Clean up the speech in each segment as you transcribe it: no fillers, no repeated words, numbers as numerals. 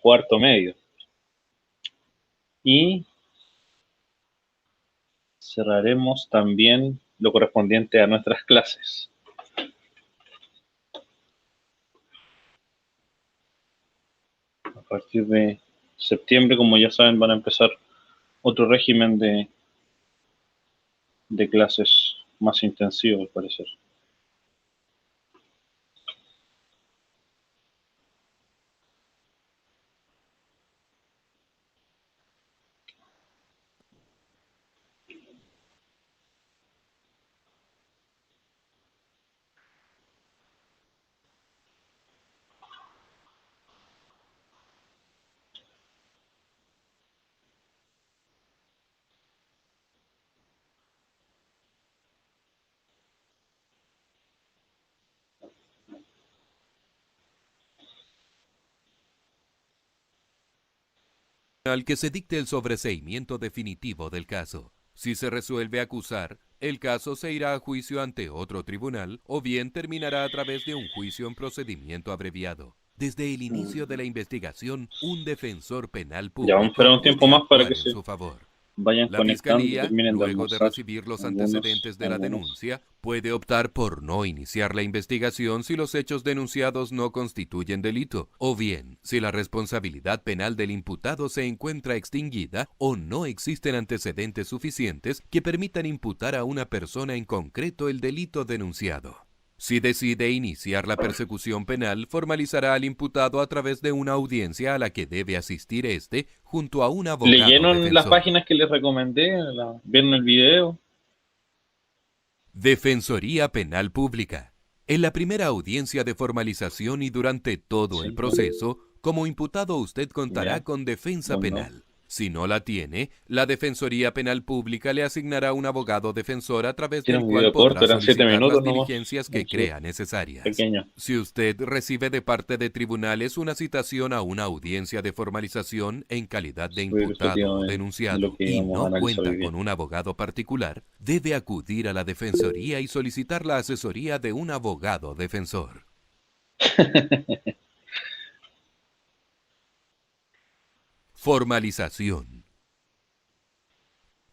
cuarto medio. Y cerraremos también lo correspondiente a nuestras clases. A partir de septiembre, como ya saben, van a empezar otro régimen de clases más intensivo, al parecer. Al que se dicte el sobreseimiento definitivo del caso. Si se resuelve acusar, el caso se irá a juicio ante otro tribunal o bien terminará a través de un juicio en procedimiento abreviado. Desde el inicio de la investigación, un defensor penal Ya vamos a esperar público un tiempo puede más para que actuar en se su favor. vayan La conectando y Fiscalía, terminen de luego de almorzar recibir los algunos, antecedentes de la denuncia, puede optar por no iniciar la investigación si los hechos denunciados no constituyen delito, o bien si la responsabilidad penal del imputado se encuentra extinguida o no existen antecedentes suficientes que permitan imputar a una persona en concreto el delito denunciado. Si decide iniciar la persecución penal, formalizará al imputado a través de una audiencia a la que debe asistir éste junto a un abogado ¿leyeron las defensor. páginas que les recomendé? ¿Vieron el video? Defensoría Penal Pública. En la primera audiencia de formalización y durante todo el Sí, proceso, como imputado usted contará ya, con defensa ¿dónde? penal. Si no la tiene, la Defensoría Penal Pública le asignará un abogado defensor a través Tiene del un cual video corto, podrá eran 7 solicitar las minutos nomás, diligencias que es súper crea necesarias. pequeño. Si usted recibe de parte de tribunales una citación a una audiencia de formalización en calidad de Súper imputado ilustrativo o de lo denunciado que y íbamos a no analizar hoy cuenta día. con un abogado particular, debe acudir a la Defensoría y solicitar la asesoría de un abogado defensor. Formalización.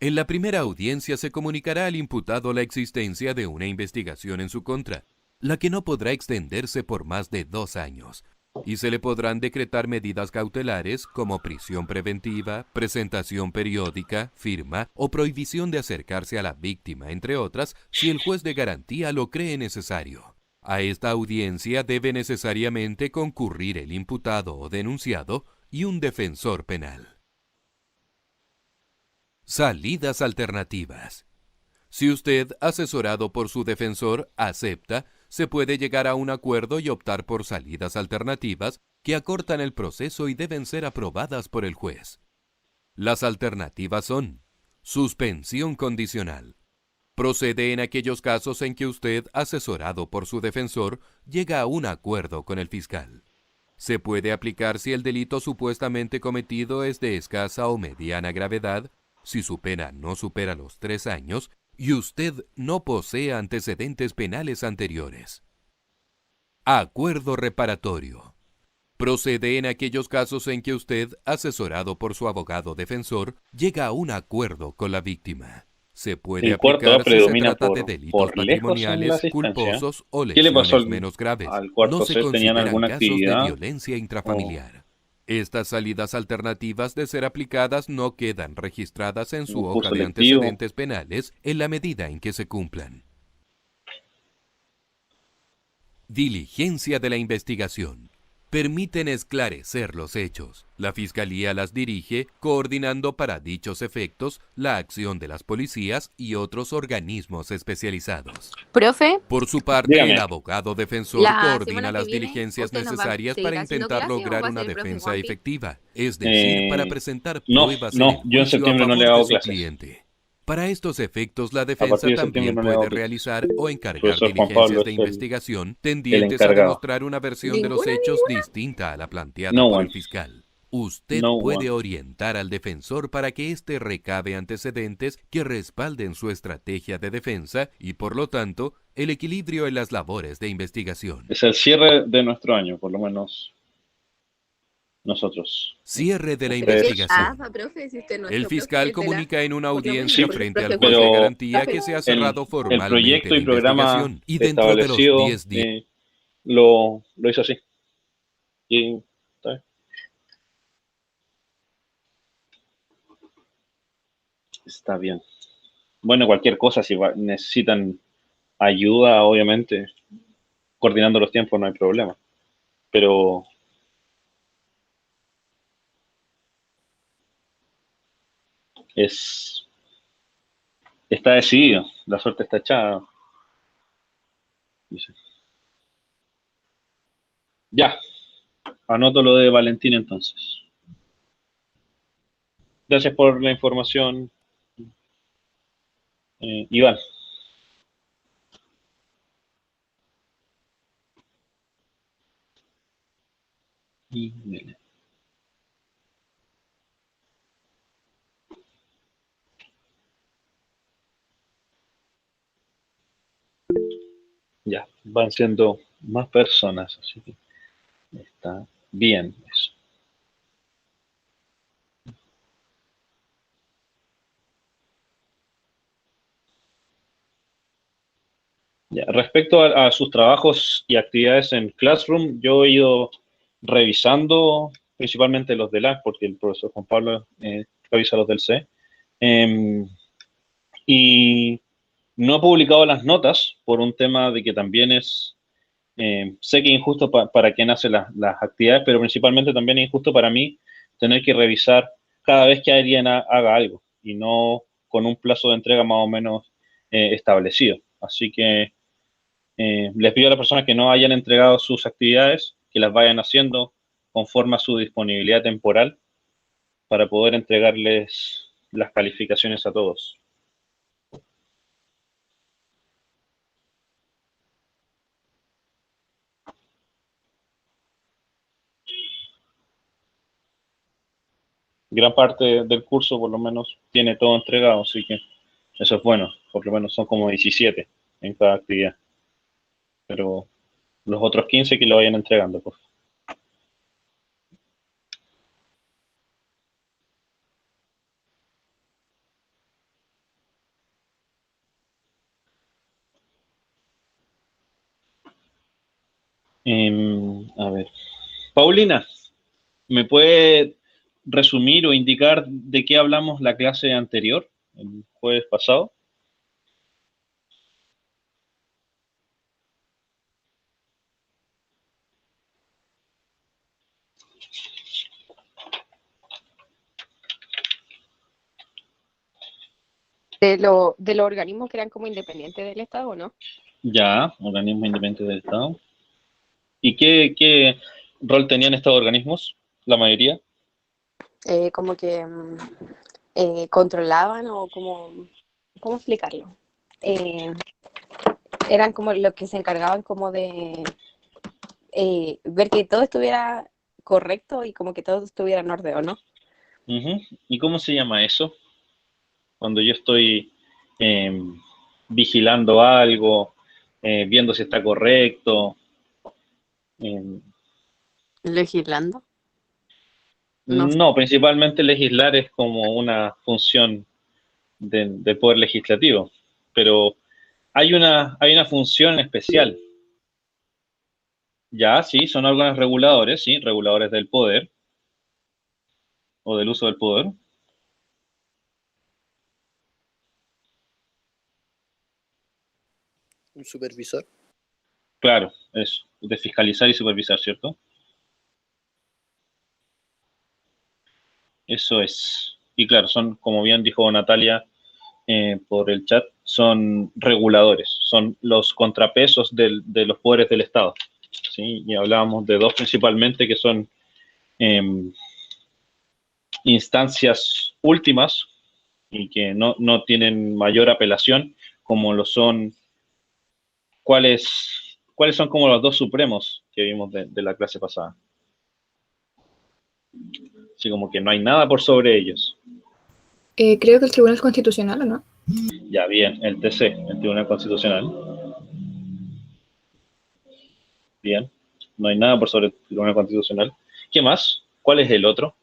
En la primera audiencia se comunicará al imputado la existencia de una investigación en su contra, la que no podrá extenderse por más de 2 años, y se le podrán decretar medidas cautelares como prisión preventiva, presentación periódica, firma o prohibición de acercarse a la víctima, entre otras, si el juez de garantía lo cree necesario. A esta audiencia debe necesariamente concurrir el imputado o denunciado y un defensor penal. Salidas alternativas. Si usted, asesorado por su defensor, acepta, se puede llegar a un acuerdo y optar por salidas alternativas que acortan el proceso y deben ser aprobadas por el juez. Las alternativas son: suspensión condicional. Procede en aquellos casos en que usted, asesorado por su defensor, llega a un acuerdo con el fiscal. Se puede aplicar si el delito supuestamente cometido es de escasa o mediana gravedad, si su pena no supera los 3 años y usted no posee antecedentes penales anteriores. Acuerdo reparatorio. Procede en aquellos casos en que usted, asesorado por su abogado defensor, llega a un acuerdo con la víctima. Se puede El cuarto A aplicar si se predomina trata de delitos por lejos en la patrimoniales, asistencia. culposos o ¿Qué le pasó lesiones menos graves. al No cuarto se C? ¿Tenían consideran alguna casos de actividad? violencia ¿O intrafamiliar. Estas salidas alternativas de ser aplicadas no quedan registradas en su un hoja curso de lectivo? antecedentes penales en la medida en que se cumplan. Diligencia de la investigación. Permiten esclarecer los hechos. La Fiscalía las dirige, coordinando para dichos efectos la acción de las policías y otros organismos especializados. Profe, Por su parte, el Dígame. abogado defensor la coordina semana que las viene, diligencias ¿usted nos va a necesarias seguir para haciendo intentar clase o lograr va a una ser el profe defensa Juanpi? efectiva, es decir, para presentar No, pruebas en el no, yo en juicio a septiembre no le favor de hago su clases. cliente. Para estos efectos, la A partir defensa de septiembre también no le puede hago clases. realizar o El encargar profesor Juan Pablo diligencias de es investigación el tendientes a encargado. demostrar una versión de los ¿Ninguna, hechos ninguna? distinta a la planteada No por one. el fiscal. Usted No puede one. orientar al defensor para que éste recabe antecedentes que respalden su estrategia de defensa y, por lo tanto, el equilibrio en las labores de investigación. Es el cierre de nuestro año, por lo menos nosotros. Cierre de la Ustedes- investigación. profe, si usted es El nuestro fiscal profe, comunica en una por lo menos, audiencia porque el frente al profe juez de Pero garantía que se ha el, cerrado el formalmente proyecto la y programa investigación y dentro de los establecido 10 días. lo hizo así. Y, ¿está bien? Está bien. Bueno, cualquier cosa, si necesitan ayuda, obviamente, coordinando los tiempos no hay problema. Pero es está decidido, la suerte está echada. Dice. Ya, anoto lo de Valentín entonces. Gracias por la información, Iván. Ya, van siendo más personas, así que está bien eso. Ya, respecto a sus trabajos y actividades en Classroom, yo he ido revisando principalmente los de LAC, porque el profesor Juan Pablo revisa los del C. Y no he publicado las notas por un tema de que también sé que es injusto para quien hace las actividades, pero principalmente también es injusto para mí tener que revisar cada vez que alguien haga algo y no con un plazo de entrega más o menos establecido. Así que les pido a las personas que no hayan entregado sus actividades, que las vayan haciendo conforme a su disponibilidad temporal para poder entregarles las calificaciones a todos. Gran parte del curso por lo menos tiene todo entregado, así que eso es bueno, por lo menos son como 17 en cada actividad, pero los otros 15 que lo vayan entregando, por favor. A ver, Paulina, ¿me puede resumir o indicar de qué hablamos la clase anterior, el jueves pasado? de los organismos que eran como independientes del Estado, ¿no? Ya, organismos independientes del Estado. ¿Y qué rol tenían estos organismos? La mayoría. Como que controlaban o como, ¿cómo explicarlo? Eh, eran como los que se encargaban como de ver que todo estuviera correcto y como que todo estuviera en orden, ¿o no? Ujú. ¿Y cómo se llama eso? Cuando yo estoy eh, vigilando algo, viendo si está correcto. eh, Legislando. No. no, principalmente legislar es como una función del poder legislativo, pero hay una función especial. Ya, sí, son órganos reguladores, sí, reguladores del poder o del uso del poder. Un supervisor. Claro, es de fiscalizar y supervisar, ¿cierto? Eso es. Y claro, son, como bien dijo Natalia por el chat, son reguladores, son los contrapesos de los poderes del Estado. ¿Sí? Y hablábamos de dos principalmente que son eh, instancias últimas y que no tienen mayor apelación, como lo son, ¿cuáles son como los dos supremos que vimos de la clase pasada? Así como que no hay nada por sobre ellos. Creo que el Tribunal Constitucional, ¿o no? Ya, bien, el TC, el Tribunal Constitucional. Bien, no hay nada por sobre el Tribunal Constitucional. ¿Qué más? ¿Cuál es el otro?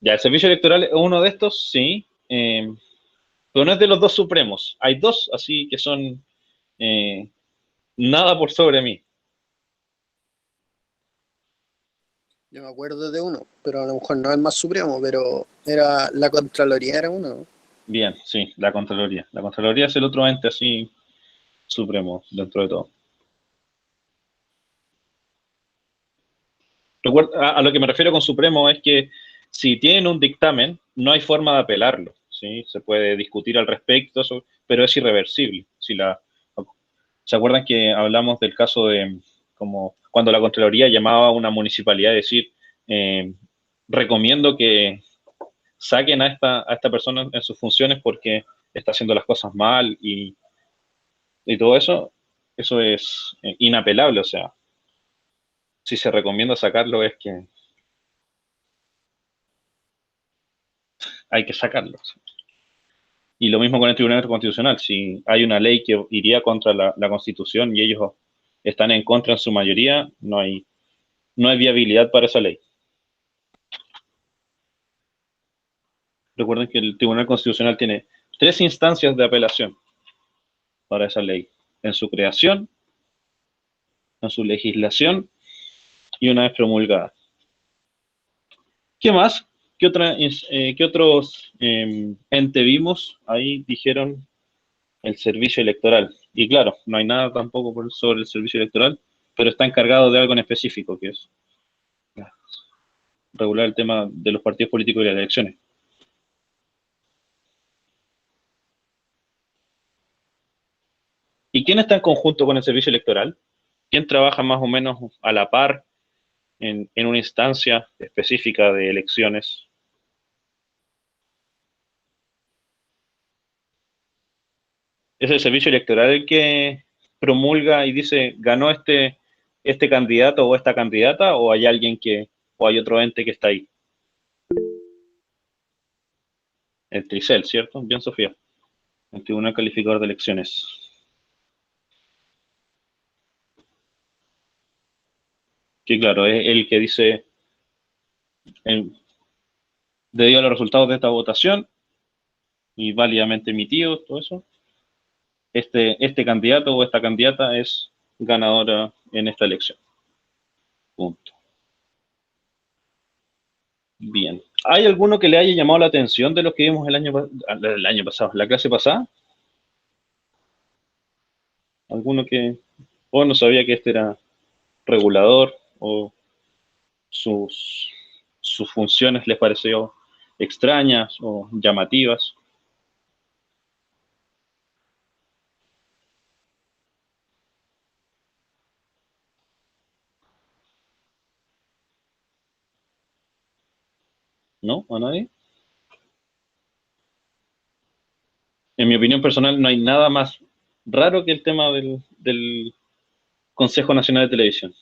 Ya, el servicio electoral es uno de estos, sí, pero no es de los dos supremos. Hay dos, así que son eh, nada por sobre mí. Yo me acuerdo de uno, pero a lo mejor no el más supremo, pero era la Contraloría, era uno, ¿no? Bien, sí, la Contraloría. La Contraloría es el otro ente así supremo dentro de todo. A lo que me refiero con supremo es que si tienen un dictamen, no hay forma de apelarlo, ¿sí? Se puede discutir al respecto, pero es irreversible. ¿Se acuerdan que hablamos del caso de como cuando la Contraloría llamaba a una municipalidad a decir, eh, recomiendo que saquen a esta persona en sus funciones porque está haciendo las cosas mal y todo eso? Eso es inapelable, o sea, si se recomienda sacarlo es que hay que sacarlo. ¿Sí? Y lo mismo con el Tribunal Constitucional. Si hay una ley que iría contra la Constitución y ellos están en contra en su mayoría, no hay viabilidad para esa ley. Recuerden que el Tribunal Constitucional tiene 3 instancias de apelación para esa ley. En su creación, en su legislación y una vez promulgada. ¿Qué más? ¿Qué otros ente vimos? Ahí dijeron el servicio electoral. Y claro, no hay nada tampoco sobre el servicio electoral, pero está encargado de algo en específico, que es regular el tema de los partidos políticos y las elecciones. ¿Y quién está en conjunto con el servicio electoral? ¿Quién trabaja más o menos a la par en una instancia específica de elecciones? ¿Es el servicio electoral el que promulga y dice ganó este candidato o esta candidata, o hay alguien o hay otro ente que está ahí? El TRICEL, ¿cierto? Bien, Sofía. El Tribunal Calificador de Elecciones. Que claro, es el que dice, debido a los resultados de esta votación y válidamente emitidos, todo eso, este candidato o esta candidata es ganadora en esta elección. Punto. Bien. ¿Hay alguno que le haya llamado la atención de los que vimos el año pasado, la clase pasada? ¿Alguno que o no sabía que este era regulador o sus, sus funciones les pareció extrañas o llamativas? ¿No? ¿A nadie? En mi opinión personal, no hay nada más raro que el tema del Consejo Nacional de Televisión.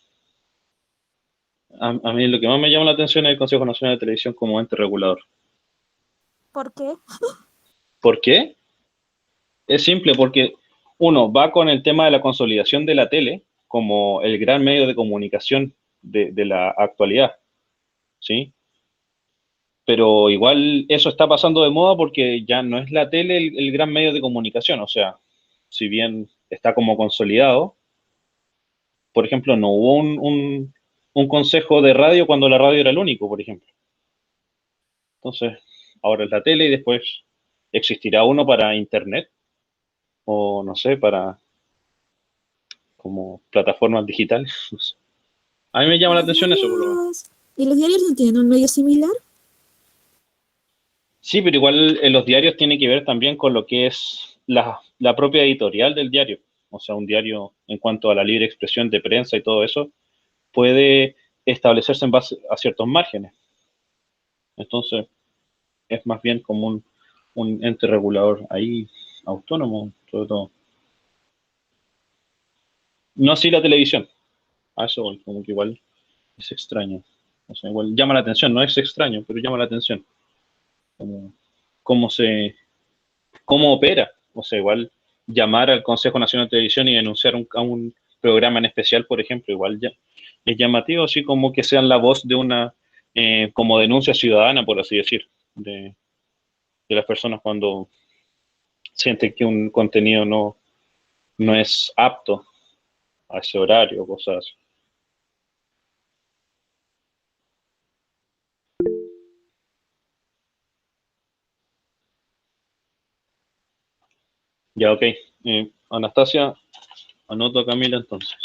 A mí lo que más me llama la atención es el Consejo Nacional de Televisión como ente regulador. ¿Por qué? ¿Por qué? Es simple, porque uno va con el tema de la consolidación de la tele como el gran medio de comunicación de la actualidad, ¿sí? Pero igual eso está pasando de moda porque ya no es la tele el gran medio de comunicación, o sea, si bien está como consolidado, por ejemplo, no hubo un consejo de radio cuando la radio era el único, por ejemplo. Entonces, ahora es la tele y después existirá uno para internet o no sé, para como plataformas digitales. No sé. A mí me llama la atención eso, por lo menos. ¿Y los diarios no tienen un medio similar? Sí, pero igual en los diarios tiene que ver también con lo que es la propia editorial del diario. O sea, un diario en cuanto a la libre expresión de prensa y todo eso, puede establecerse en base a ciertos márgenes. Entonces, es más bien como un ente regulador ahí, autónomo, sobre todo. No así la televisión. A eso voy, como que igual es extraño. O sea, igual llama la atención, no es extraño, pero llama la atención. Como cómo opera. O sea, igual llamar al Consejo Nacional de Televisión y denunciar a un programa en especial, por ejemplo, igual ya es llamativo, así como que sean la voz de una, como denuncia ciudadana, por así decir, de las personas cuando sienten que un contenido no es apto a ese horario, cosas así. Ya, ok. Anastasia, anoto a Camila entonces.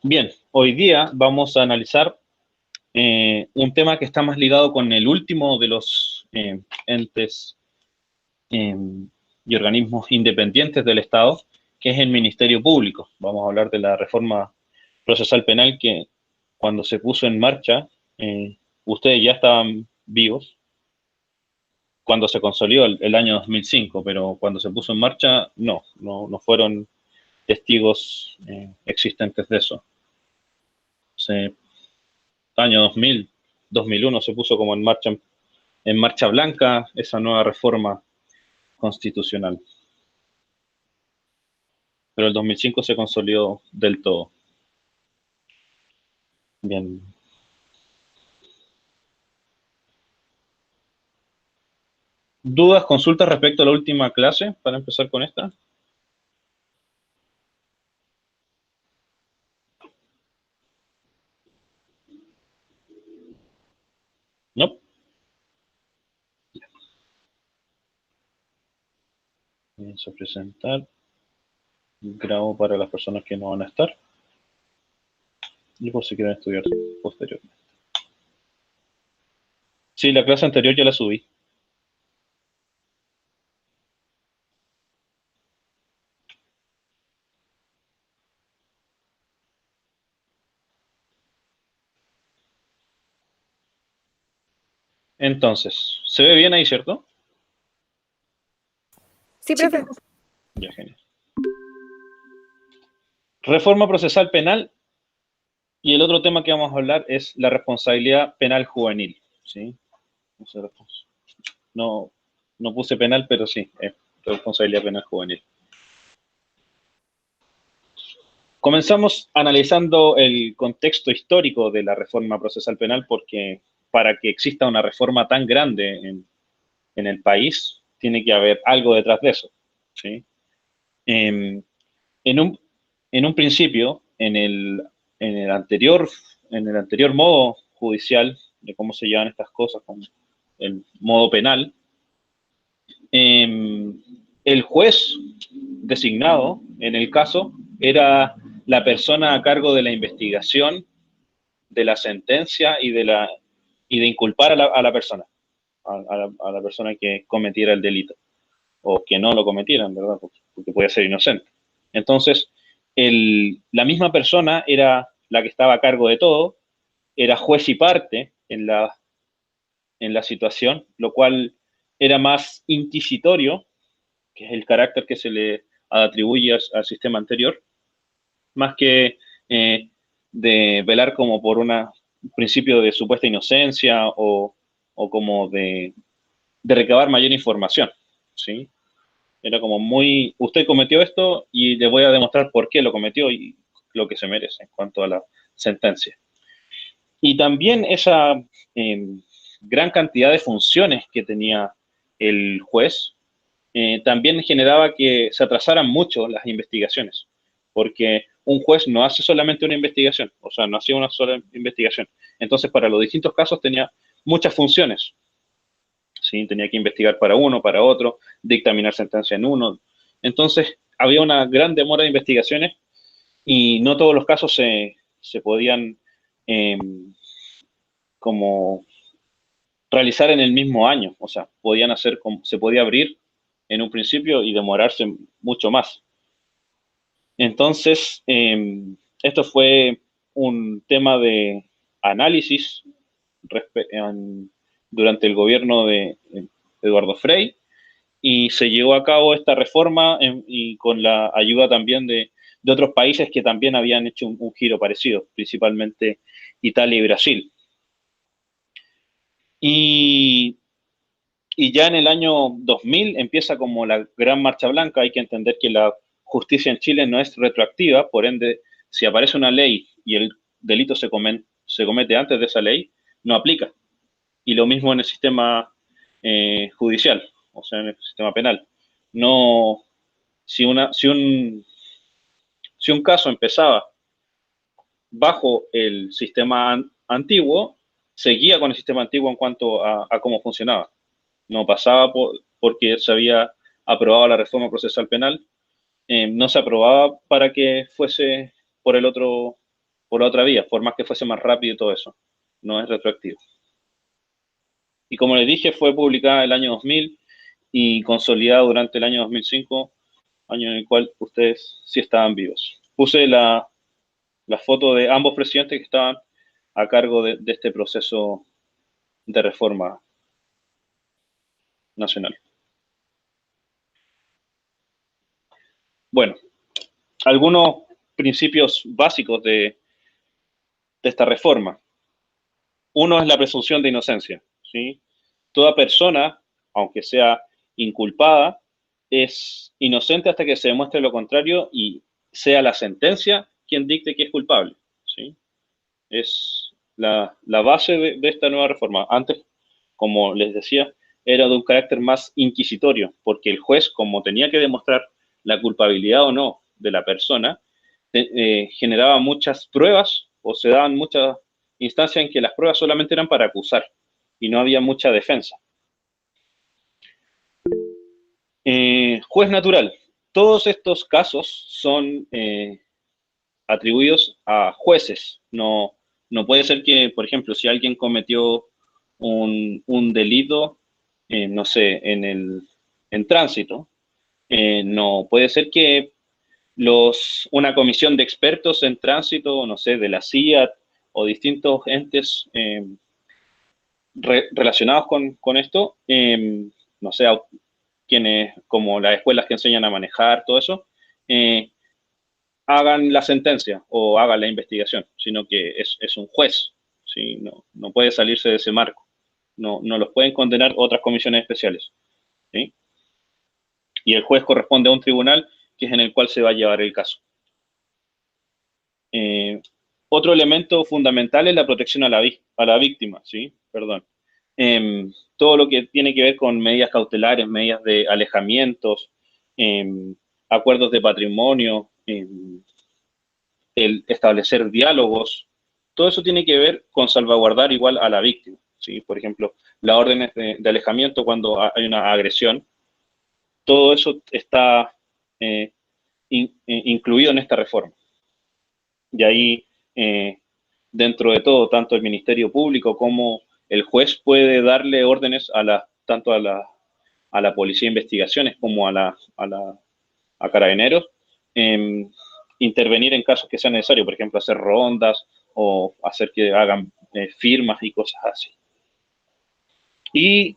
Bien, hoy día vamos a analizar un tema que está más ligado con el último de los entes eh, y organismos independientes del Estado, que es el Ministerio Público. Vamos a hablar de la reforma procesal penal que cuando se puso en marcha, ustedes ya estaban vivos, cuando se consolidó el año 2005, pero cuando se puso en marcha, no fueron testigos existentes de eso. Se, año 2000, 2001 se puso como en marcha blanca esa nueva reforma constitucional. Pero el 2005 se consolidó del todo. Bien. ¿Dudas, consultas respecto a la última clase para empezar con esta? ¿No? Vamos a presentar. Grabo para las personas que no van a estar. Y por si quieren estudiar posteriormente. Sí, la clase anterior ya la subí. Entonces, ¿se ve bien ahí, cierto? Sí, profe. Ya, genial. Reforma procesal penal. Y el otro tema que vamos a hablar es la responsabilidad penal juvenil. ¿Sí? No, no puse penal, pero sí, es responsabilidad penal juvenil. Comenzamos analizando el contexto histórico de la reforma procesal penal porque para que exista una reforma tan grande en el país, tiene que haber algo detrás de eso. ¿Sí? En, en, un, en un principio, en el anterior modo judicial de cómo se llevan estas cosas, como el modo penal, el juez designado en el caso era la persona a cargo de la investigación, de la sentencia y de inculpar a la persona, a la persona que cometiera el delito o que no lo cometieran, ¿verdad? Porque puede ser inocente. Entonces, la misma persona era la que estaba a cargo de todo, era juez y parte en la situación, lo cual era más inquisitorio, que es el carácter que se le atribuye al sistema anterior, más que de velar como por un principio de supuesta inocencia o como de recabar mayor información, ¿sí? Era como muy, usted cometió esto y le voy a demostrar por qué lo cometió y lo que se merece en cuanto a la sentencia. Y también esa eh, gran cantidad de funciones que tenía el juez también generaba que se atrasaran mucho las investigaciones, porque un juez no hace solamente una investigación, o sea, no hacía una sola investigación. Entonces, para los distintos casos tenía muchas funciones. ¿Sí? Tenía que investigar para uno, para otro, dictaminar sentencia en uno. Entonces, había una gran demora de investigaciones y no todos los casos se podían eh, como realizar en el mismo año. O sea, podían hacer como, se podía abrir en un principio y demorarse mucho más. Entonces, esto fue un tema de análisis durante el gobierno de Eduardo Frei y se llevó a cabo esta reforma y con la ayuda también de otros países que también habían hecho un giro parecido, principalmente Italia y Brasil. Y, y ya en el año 2000 empieza como la Gran Marcha Blanca. Hay que entender que la justicia en Chile no es retroactiva, por ende, si aparece una ley y el delito se comete antes de esa ley, no aplica. Y lo mismo en el sistema judicial, o sea, en el sistema penal. No, si un caso empezaba bajo el sistema antiguo, seguía con el sistema antiguo en cuanto a cómo funcionaba. No pasaba porque se había aprobado la reforma procesal penal, no se aprobaba para que fuese por por la otra vía, por más que fuese más rápido y todo eso. No es retroactivo. Y como les dije, fue publicada el año 2000 y consolidada durante el año 2005, año en el cual ustedes sí estaban vivos. Puse la foto de ambos presidentes que estaban a cargo de este proceso de reforma nacional. Bueno, algunos principios básicos de esta reforma. Uno es la presunción de inocencia, ¿sí? Toda persona, aunque sea inculpada, es inocente hasta que se demuestre lo contrario y sea la sentencia quien dicte que es culpable, ¿sí? Es la base de esta nueva reforma. Antes, como les decía, era de un carácter más inquisitorio, porque el juez, como tenía que demostrar la culpabilidad o no de la persona, generaba muchas pruebas o se daban muchas instancias en que las pruebas solamente eran para acusar y no había mucha defensa. Juez natural. Todos estos casos son atribuidos a jueces. No puede ser que, por ejemplo, si alguien cometió un delito, no sé, en tránsito, no puede ser que una comisión de expertos en tránsito, no sé, de la CIA o distintos entes relacionados con esto, no sé, quienes, como las escuelas que enseñan a manejar, todo eso, hagan la sentencia o hagan la investigación, sino que es un juez, ¿sí? No puede salirse de ese marco. No los pueden condenar otras comisiones especiales, ¿sí? Y el juez corresponde a un tribunal que es en el cual se va a llevar el caso. Otro elemento fundamental es la protección a la víctima, ¿sí? Perdón. Todo lo que tiene que ver con medidas cautelares, medidas de alejamientos, acuerdos de patrimonio, el establecer diálogos, todo eso tiene que ver con salvaguardar igual a la víctima, ¿sí? Por ejemplo, las órdenes de alejamiento cuando hay una agresión, todo eso está incluido en esta reforma. Y ahí, dentro de todo, tanto el Ministerio Público como el juez puede darle órdenes tanto a la Policía de Investigaciones como a Carabineros, intervenir en casos que sean necesarios, por ejemplo, hacer rondas o hacer que hagan firmas y cosas así. Y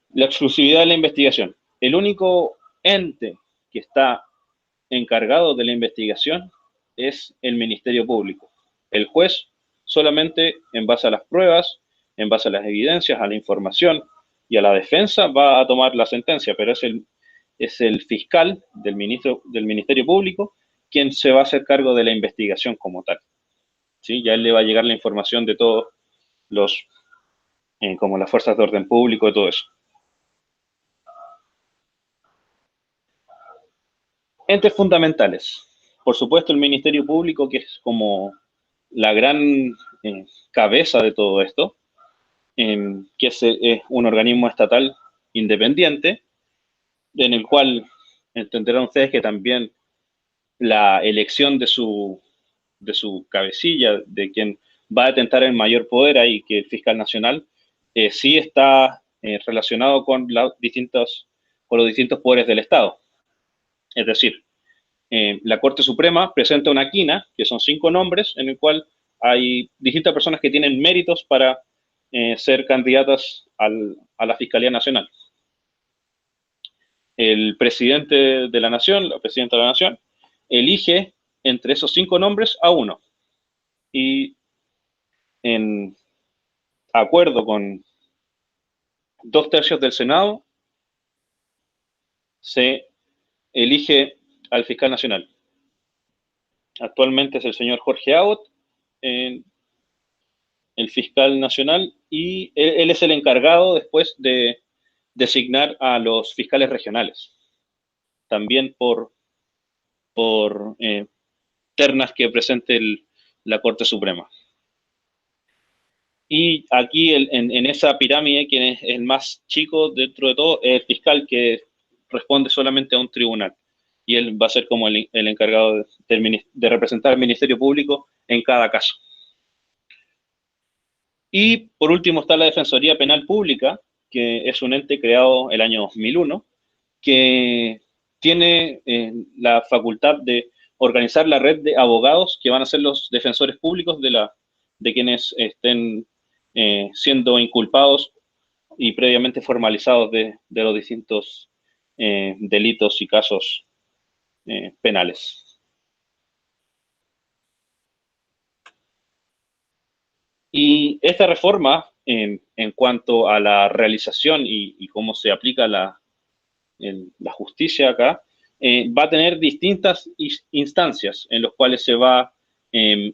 la exclusividad de la investigación. El único ente que está encargado de la investigación es el Ministerio Público. El juez solamente en base a las pruebas, en base a las evidencias, a la información y a la defensa va a tomar la sentencia, pero es el fiscal del Ministerio Público quien se va a hacer cargo de la investigación como tal. ¿Sí? Ya él le va a llegar la información de todos como las fuerzas de orden público y todo eso. Entes fundamentales. Por supuesto, el Ministerio Público, que es como la gran cabeza de todo esto, que es un organismo estatal independiente, en el cual entenderán ustedes que también la elección de su cabecilla, de quien va a detentar el mayor poder ahí, que el fiscal nacional, sí está relacionado con los distintos poderes del Estado. Es decir, la Corte Suprema presenta una quina, que son 5 nombres, en el cual hay distintas personas que tienen méritos para ser candidatas a la Fiscalía Nacional. el presidente de la nación, la presidenta de la nación, elige entre esos 5 nombres a uno. Y en acuerdo con 2/3 del Senado, se elige al fiscal nacional. Actualmente es el señor Jorge Abbott, el fiscal nacional, y él es el encargado después de designar a los fiscales regionales, también por ternas que presente la Corte Suprema. Y aquí en esa pirámide, quien es el más chico dentro de todo, es el fiscal, que responde solamente a un tribunal. Y él va a ser como el encargado de representar al Ministerio Público en cada caso. Y por último está la Defensoría Penal Pública, que es un ente creado el año 2001, que tiene la facultad de organizar la red de abogados que van a ser los defensores públicos de quienes estén siendo inculpados y previamente formalizados de los distintos delitos y casos penales. Y esta reforma, en cuanto a la realización y cómo se aplica la justicia acá, va a tener distintas instancias en las cuales se va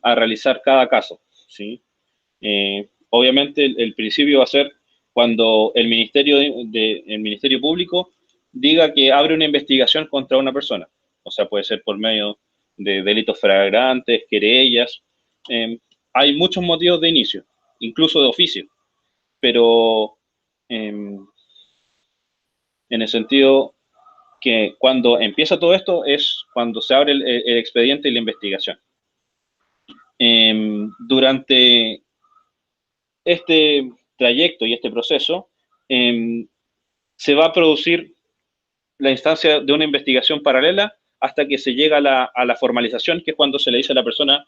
a realizar cada caso, ¿sí? Obviamente el principio va a ser cuando el Ministerio Público diga que abre una investigación contra una persona. O sea, puede ser por medio de delitos flagrantes, querellas. Hay muchos motivos de inicio, incluso de oficio, pero en el sentido que cuando empieza todo esto es cuando se abre el expediente y la investigación. Durante este trayecto y este proceso, se va a producir la instancia de una investigación paralela hasta que se llega a la formalización, que es cuando se le dice a la persona,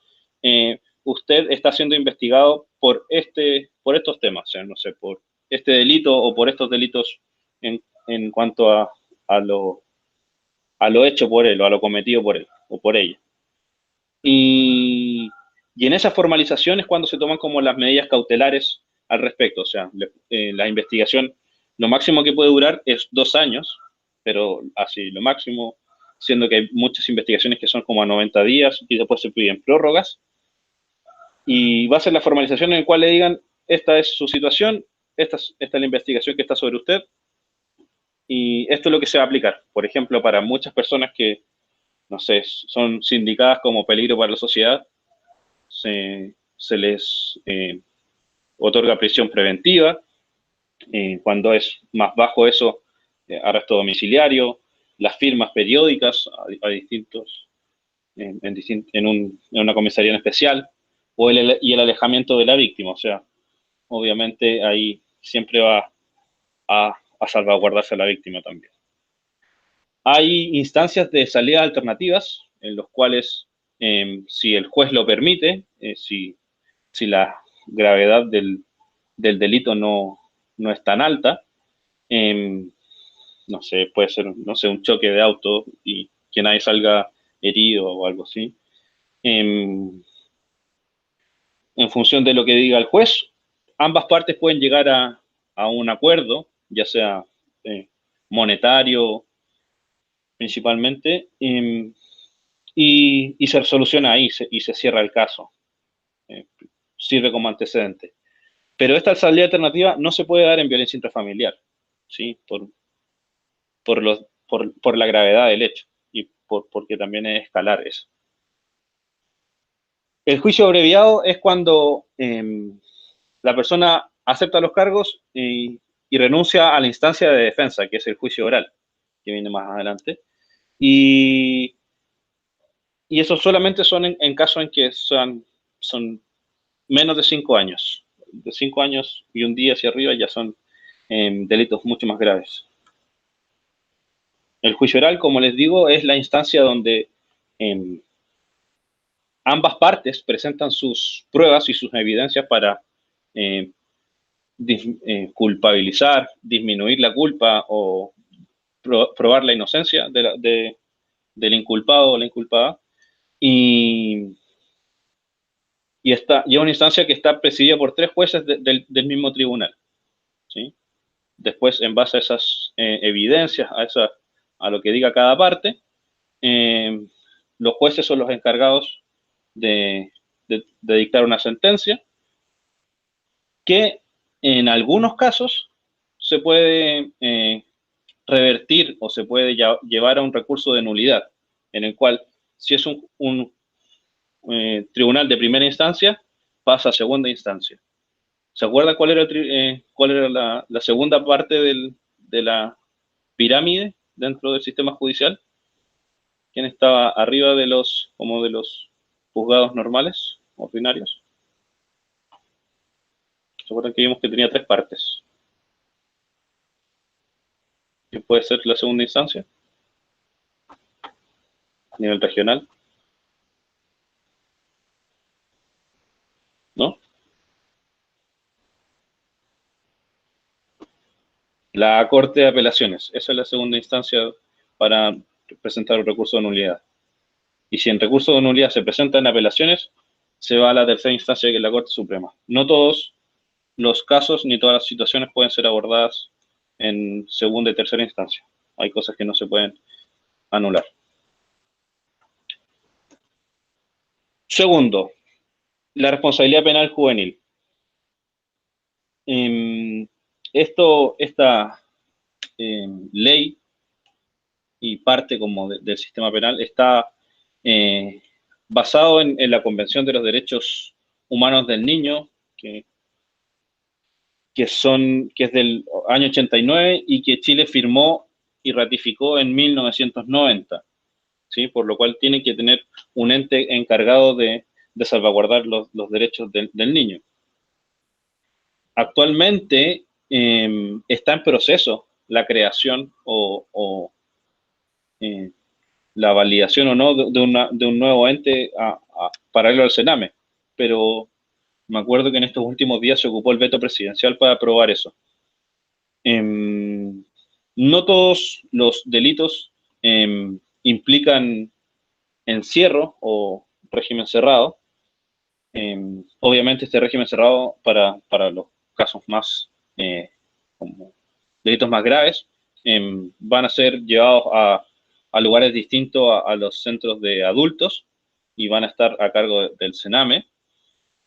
usted está siendo investigado por estos temas, o sea, no sé, por este delito o por estos delitos en cuanto a lo hecho por él o a lo cometido por él o por ella. Y en esa formalización es cuando se toman como las medidas cautelares al respecto. O sea, la investigación, lo máximo que puede durar es 2 años, pero así, lo máximo, siendo que hay muchas investigaciones que son como a 90 días y después se piden prórrogas. Y va a ser la formalización en la cual le digan, esta es su situación, esta es la investigación que está sobre usted, y esto es lo que se va a aplicar. Por ejemplo, para muchas personas que, no sé, son sindicadas como peligro para la sociedad, se les otorga prisión preventiva. Cuando es más bajo eso, arresto domiciliario, las firmas periódicas a distintos, en una comisaría en especial, y el alejamiento de la víctima. O sea, obviamente ahí siempre va a salvaguardarse a la víctima también. Hay instancias de salidas alternativas en los cuales, si el juez lo permite, si la gravedad del delito no es tan alta, no sé, puede ser, no sé, un choque de auto y que nadie salga herido o algo así. En función de lo que diga el juez, ambas partes pueden llegar a un acuerdo, ya sea monetario principalmente, y se soluciona ahí y se cierra el caso. Sirve como antecedente. Pero esta salida alternativa no se puede dar en violencia intrafamiliar, ¿sí? Por la gravedad del hecho y porque también es escalar eso. El juicio abreviado es cuando la persona acepta los cargos y renuncia a la instancia de defensa, que es el juicio oral, que viene más adelante. Y eso solamente son en casos en que son menos de 5 años. De 5 años y un día hacia arriba ya son delitos mucho más graves. El juicio oral, como les digo, es la instancia donde ambas partes presentan sus pruebas y sus evidencias para culpabilizar, disminuir la culpa o probar la inocencia del inculpado o la inculpada, y, y es una instancia que está presidida por 3 jueces del mismo tribunal. ¿Sí? Después, en base a esas evidencias, a lo que diga cada parte, los jueces son los encargados de dictar una sentencia que en algunos casos se puede revertir o se puede llevar a un recurso de nulidad, en el cual si es un tribunal de primera instancia, pasa a segunda instancia. ¿Se acuerda cuál era la segunda parte de la pirámide dentro del sistema judicial? ¿Quién estaba arriba como de los juzgados normales, ordinarios? ¿Se acuerdan que vimos que tenía 3 partes? ¿Qué puede ser la segunda instancia? A nivel regional, ¿no? La Corte de Apelaciones, esa es la segunda instancia para presentar un recurso de nulidad. Y si en recurso de nulidad se presenta en apelaciones, se va a la tercera instancia, que es la Corte Suprema. No todos los casos ni todas las situaciones pueden ser abordadas en segunda y tercera instancia. Hay cosas que no se pueden anular. Segundo, la responsabilidad penal juvenil. Esta ley y parte como del sistema penal está basado en la Convención de los Derechos Humanos del Niño, que es del año 89 y que Chile firmó y ratificó en 1990, ¿sí? Por lo cual tiene que tener un ente encargado de salvaguardar los derechos del niño. Actualmente está en proceso la creación eh, la validación o no de un nuevo ente paralelo al Sename, pero me acuerdo que en estos últimos días se ocupó el veto presidencial para aprobar eso. No todos los delitos implican encierro o régimen cerrado. Obviamente este régimen cerrado para los casos más, como delitos más graves, van a ser llevados a lugares distintos a los centros de adultos y van a estar a cargo del Sename.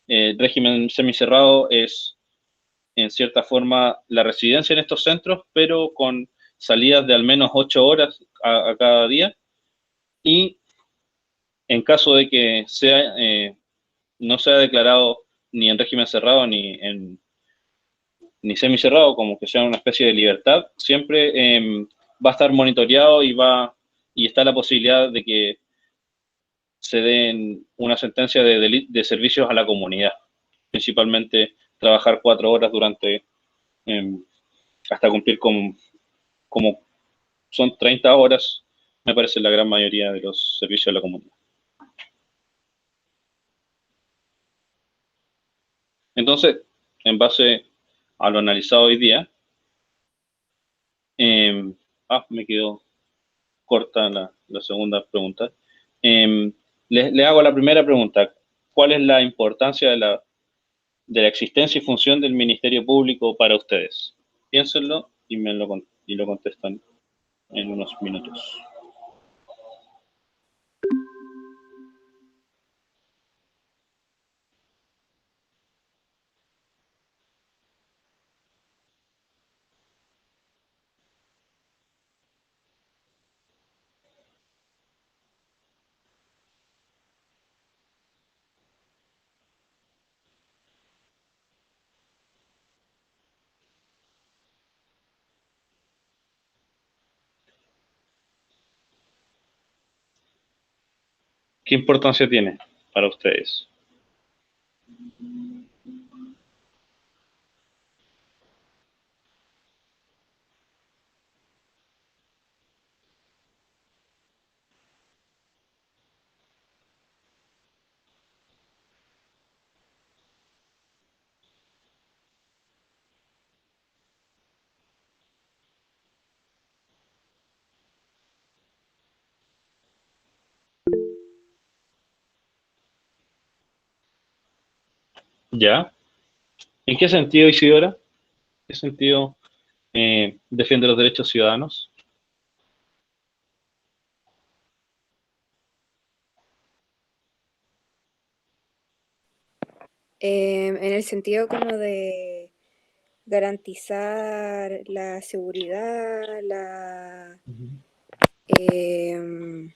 El régimen semicerrado es, en cierta forma, la residencia en estos centros, pero con salidas de al menos 8 horas a cada día. Y en caso de que no sea declarado ni en régimen cerrado ni semicerrado, como que sea una especie de libertad, siempre va a estar monitoreado y está la posibilidad de que se den una sentencia de servicios a la comunidad, principalmente trabajar 4 horas hasta cumplir como son 30 horas, me parece la gran mayoría de los servicios a la comunidad. Entonces, en base a lo analizado hoy día, me quedó corta la segunda pregunta. Eh, le hago la primera pregunta. ¿Cuál es la importancia de la existencia y función del Ministerio Público para ustedes? Piénsenlo y lo contestan en unos minutos. ¿Qué importancia tiene para ustedes? ¿Ya? ¿En qué sentido, Isidora? ¿En qué sentido defiende los derechos ciudadanos? En el sentido como de garantizar la seguridad, em,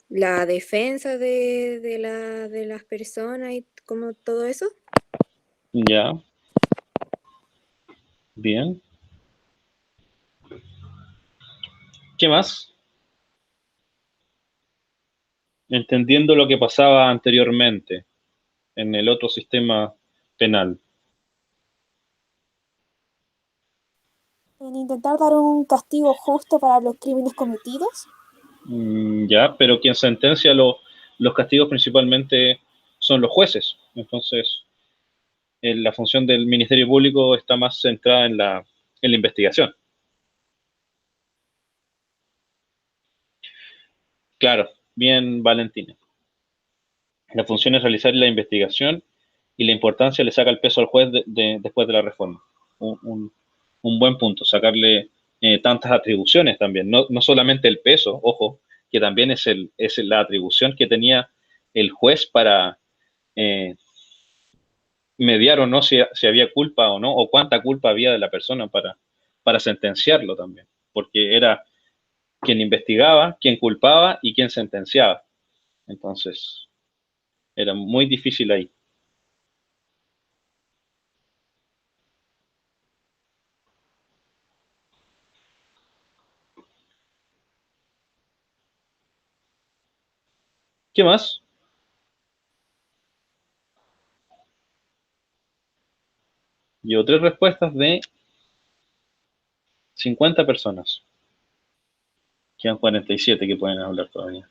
la defensa de las personas y como todo eso. Ya, bien. ¿Qué más? Entendiendo lo que pasaba anteriormente en el otro sistema penal. En intentar dar un castigo justo para los crímenes cometidos. Ya, pero quien sentencia los castigos principalmente son los jueces. Entonces, la función del Ministerio Público está más centrada en la investigación. Claro, bien, Valentina. La función es realizar la investigación y la importancia le saca el peso al juez después de la reforma. Un buen punto, sacarle tantas atribuciones también, no solamente el peso, ojo, que también es la atribución que tenía el juez para mediar o no si había culpa o no, o cuánta culpa había de la persona para sentenciarlo también, porque era quien investigaba, quien culpaba y quien sentenciaba. Entonces, era muy difícil ahí. ¿Qué más? Llevo tres respuestas de 50 personas. Quedan 47 que pueden hablar todavía.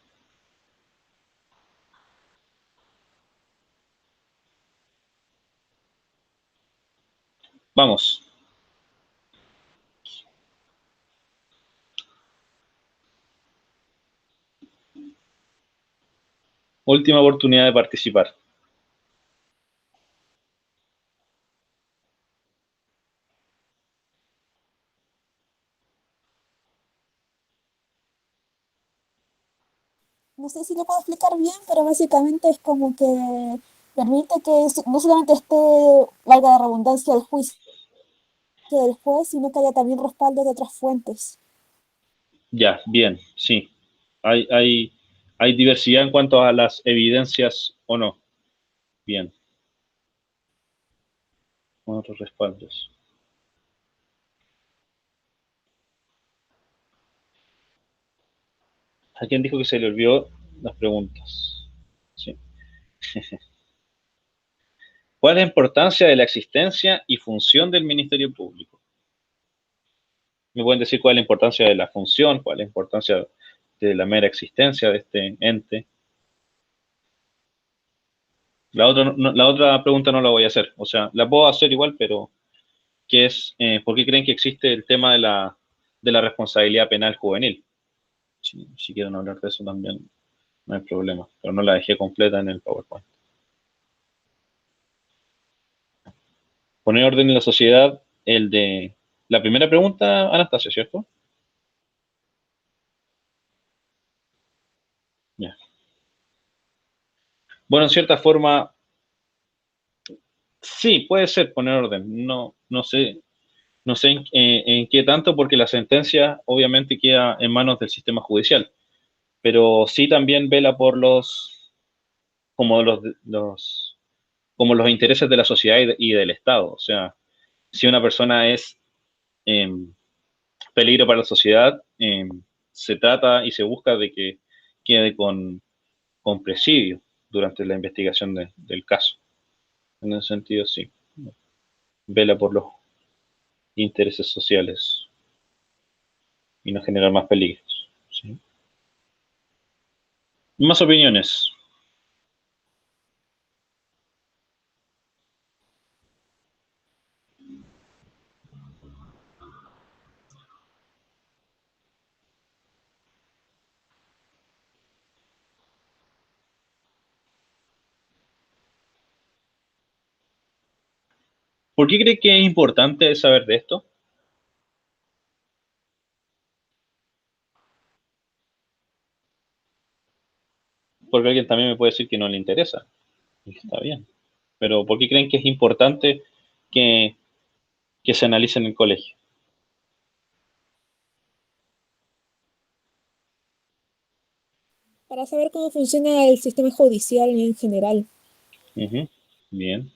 Vamos. Última oportunidad de participar. No sé si lo puedo explicar bien, pero básicamente es como que permite que no solamente esté, valga la redundancia, el juicio del juez, sino que haya también respaldo de otras fuentes. Ya, bien, sí. Hay, hay, hay diversidad en cuanto a las evidencias o no. Bien, con otros respaldos. ¿A quién dijo que se le olvidó las preguntas? Sí. ¿Cuál es la importancia de la existencia y función del Ministerio Público? ¿Me pueden decir cuál es la importancia de la función? ¿Cuál es la importancia de la mera existencia de este ente? La otra pregunta no la voy a hacer. O sea, la puedo hacer igual, pero que es, ¿por qué creen que existe el tema de la responsabilidad penal juvenil? Si quieren hablar de eso también, no hay problema, pero no la dejé completa en el PowerPoint. Poner orden en la sociedad, el de la primera pregunta, Anastasia, ¿cierto? Ya. Bueno, en cierta forma, sí, puede ser poner orden. No sé en qué tanto, porque la sentencia obviamente queda en manos del sistema judicial, pero sí también vela por como como los intereses de la sociedad y del Estado. O sea, si una persona es eh, peligro para la sociedad, se trata y se busca de que quede con presidio durante la investigación del caso. En ese sentido, sí, vela por los intereses sociales y no generar más peligros. ¿Sí? Más opiniones. ¿Por qué cree que es importante saber de esto? Porque alguien también me puede decir que no le interesa. Y está bien. Pero ¿por qué creen que es importante que, que se analice en el colegio? Para saber cómo funciona el sistema judicial en general. Ujú. Bien.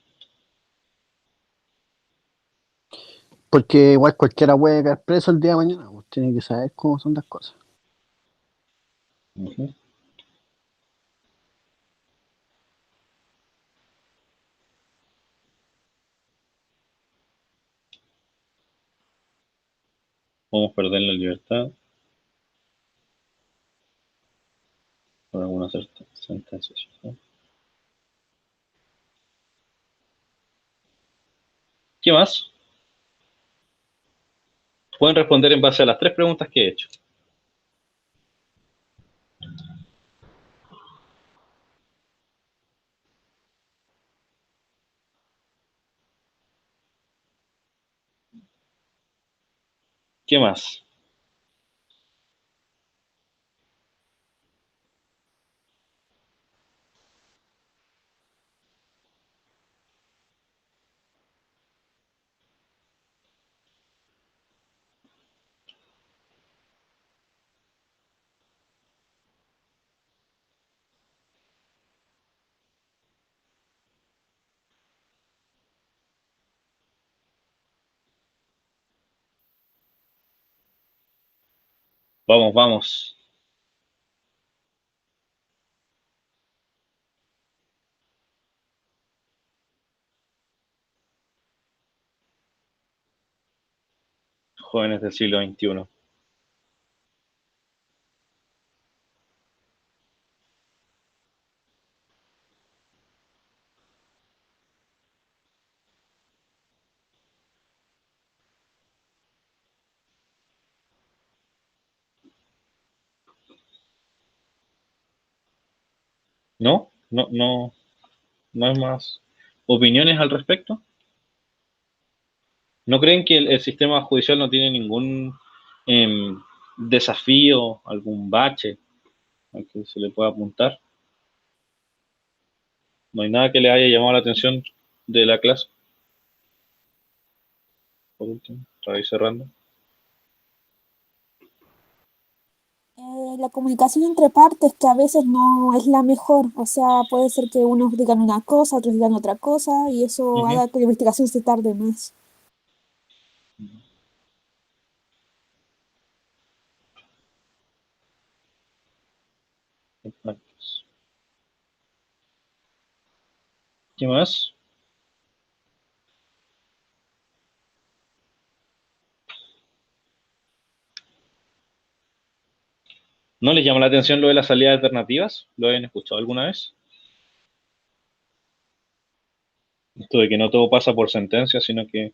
Porque igual cualquiera puede caer preso el día de mañana, pues tiene que saber cómo son las cosas. Ujú. Podemos perder la libertad por alguna sentencia. ¿No? ¿Qué más? Pueden responder en base a las 3 preguntas que he hecho. ¿Qué más? Vamos, vamos. Jóvenes del siglo XXI. ¿No? No, no, no hay más opiniones al respecto. ¿No creen que el sistema judicial no tiene ningún desafío, algún bache al que se le pueda apuntar? ¿No hay nada que le haya llamado la atención de la clase? Por último, para ir cerrando. La comunicación entre partes que a veces no es la mejor, o sea, puede ser que unos digan una cosa, otros digan otra cosa, y eso Ujú. haga que la investigación se tarde más. ¿Qué más? ¿No les llama la atención lo de las salidas alternativas? ¿Lo habían escuchado alguna vez? Esto de que no todo pasa por sentencia, sino que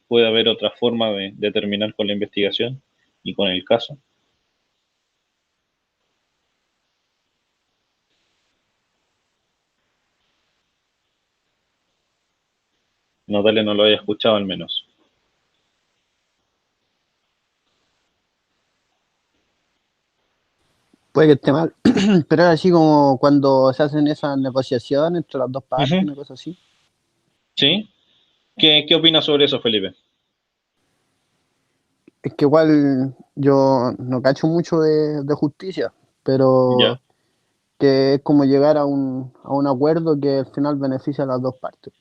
puede haber otra forma de terminar con la investigación y con el caso. Natalia no lo haya escuchado al menos. Puede que esté mal, pero es así como cuando se hacen esas negociaciones entre las dos partes, Ujú. una cosa así. ¿Sí? ¿Qué opinas sobre eso, Felipe? Es que igual yo no cacho mucho de justicia, pero ¿Ya? que es como llegar a un acuerdo que al final beneficia a las dos partes.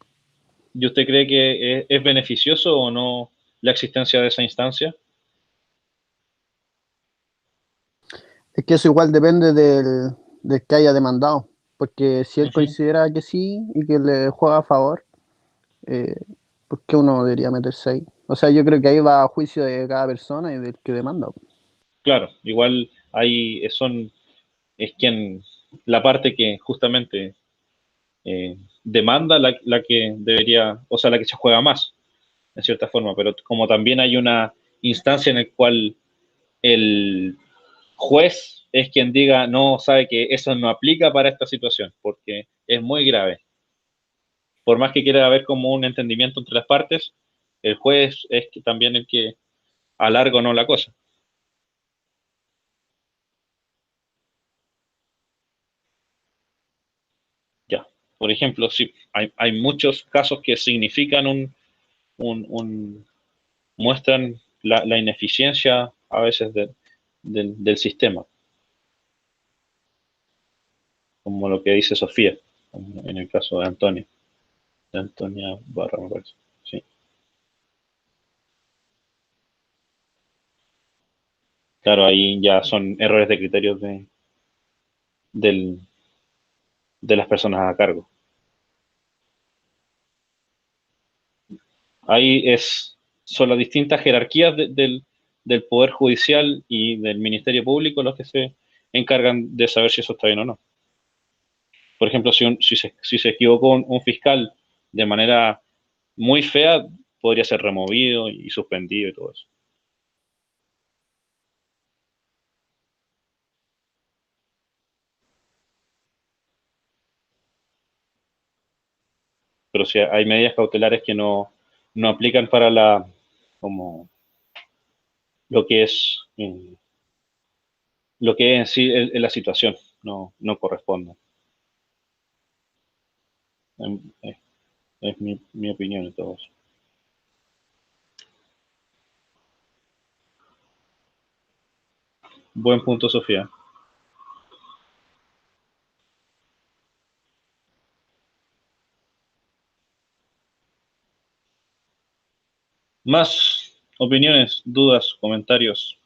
¿Y usted cree que es beneficioso o no la existencia de esa instancia? Es que eso igual depende del que haya demandado, porque si él Ujú. considera que sí y que le juega a favor, eh, ¿por qué uno debería meterse ahí? O sea, yo creo que ahí va a juicio de cada persona y del que demanda. Claro, igual ahí es quien, la parte que justamente demanda la que debería, o sea, la que se juega más, en cierta forma, pero como también hay una instancia en la cual el juez es quien diga, no, sabe que eso no aplica para esta situación, porque es muy grave. por más que quiera haber como un entendimiento entre las partes, el juez es también el que alarga o no la cosa. Ya. Por ejemplo, sí, hay muchos casos que significan muestran la ineficiencia a veces del sistema, como lo que dice Sofía, como en el caso de Antonio, de Antonia Barra, me parece. Sí. Claro, ahí ya son errores de criterios del- de las personas a cargo. Ahí son las distintas jerarquías del Poder Judicial y del Ministerio Público los que se encargan de saber si eso está bien o no. Por ejemplo, si se equivocó un fiscal de manera muy fea, podría ser removido y suspendido y todo eso. Pero si hay medidas cautelares que no aplican para como lo que es, lo que es en sí la situación, no corresponde. Es, es mi opinión en todo eso. Buen punto, Sofía. Más opiniones, dudas, comentarios.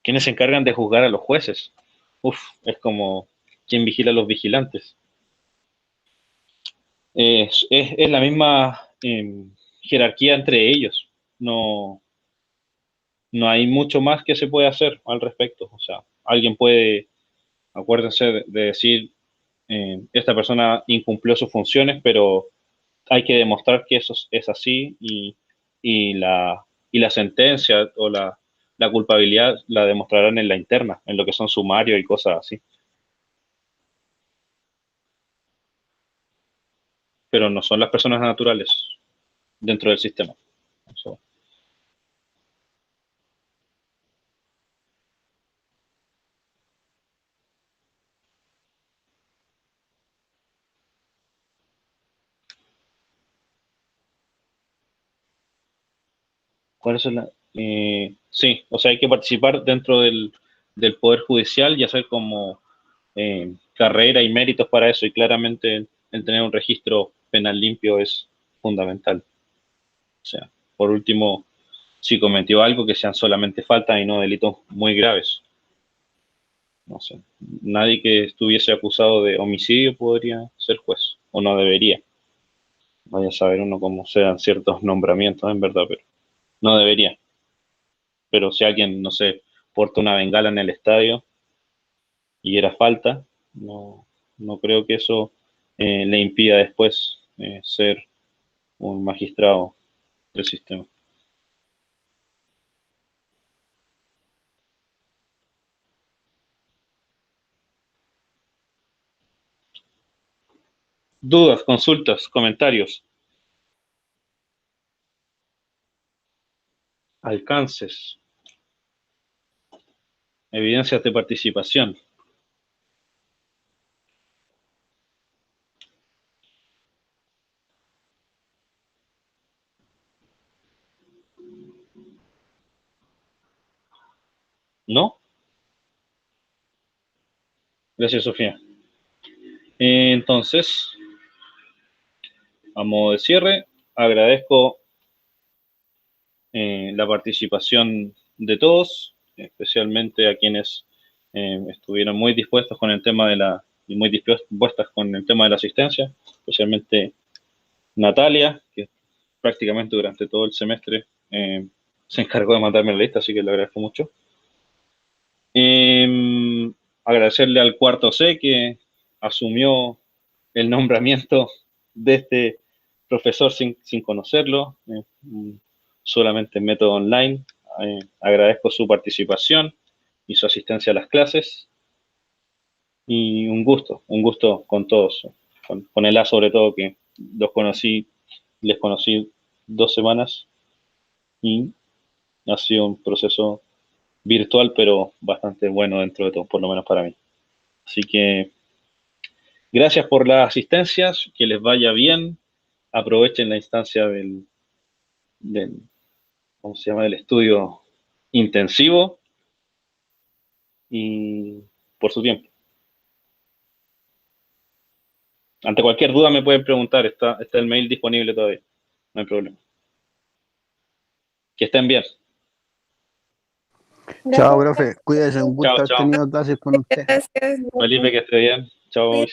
¿Quiénes se encargan de juzgar a los jueces? Uf, es como quién vigila a los vigilantes. Es la misma jerarquía entre ellos. No, no hay mucho más que se puede hacer al respecto. O sea, alguien puede, acuérdense de decir, esta persona incumplió sus funciones, pero hay que demostrar que eso es así y la sentencia o la culpabilidad la demostrarán en la interna, en lo que son sumarios y cosas así. Pero no son las personas naturales dentro del sistema. Eso. ¿Cuáles son sí, o sea, hay que participar dentro del Poder Judicial y hacer como carrera y méritos para eso, y claramente el tener un registro penal limpio es fundamental. O sea, por último, si cometió algo, que sean solamente faltas y no delitos muy graves. No sé, nadie que estuviese acusado de homicidio podría ser juez, o no debería. Vaya a saber uno cómo sean ciertos nombramientos en verdad, pero no debería. Pero si alguien, no sé, porta una bengala en el estadio y era falta, no creo que eso le impida después ser un magistrado del sistema. Dudas, consultas, comentarios, alcances, evidencias de participación. ¿No? Gracias, Sofía. Entonces, a modo de cierre, agradezco la participación de todos, especialmente a quienes estuvieron muy dispuestos con el tema y muy dispuestas con el tema de la asistencia, especialmente Natalia, que prácticamente durante todo el semestre se encargó de mandarme la lista, así que le agradezco mucho. Agradecerle al cuarto C que asumió el nombramiento de este profesor sin conocerlo, solamente en método online, agradezco su participación y su asistencia a las clases. Y un gusto con todos, con Ela sobre todo, que les conocí 2 semanas y ha sido un proceso virtual, pero bastante bueno dentro de todo, por lo menos para mí. Así que gracias por las asistencias, que les vaya bien, aprovechen la instancia del ¿cómo se llama? Del estudio intensivo y por su tiempo. Ante cualquier duda me pueden preguntar, está el mail disponible todavía, no hay problema. Que estén bien. Chao, Gracias. profe. Cuídese, un gusto Chao, haber chao. tenido clases con usted. Gracias. Felipe, que esté bien. Chao.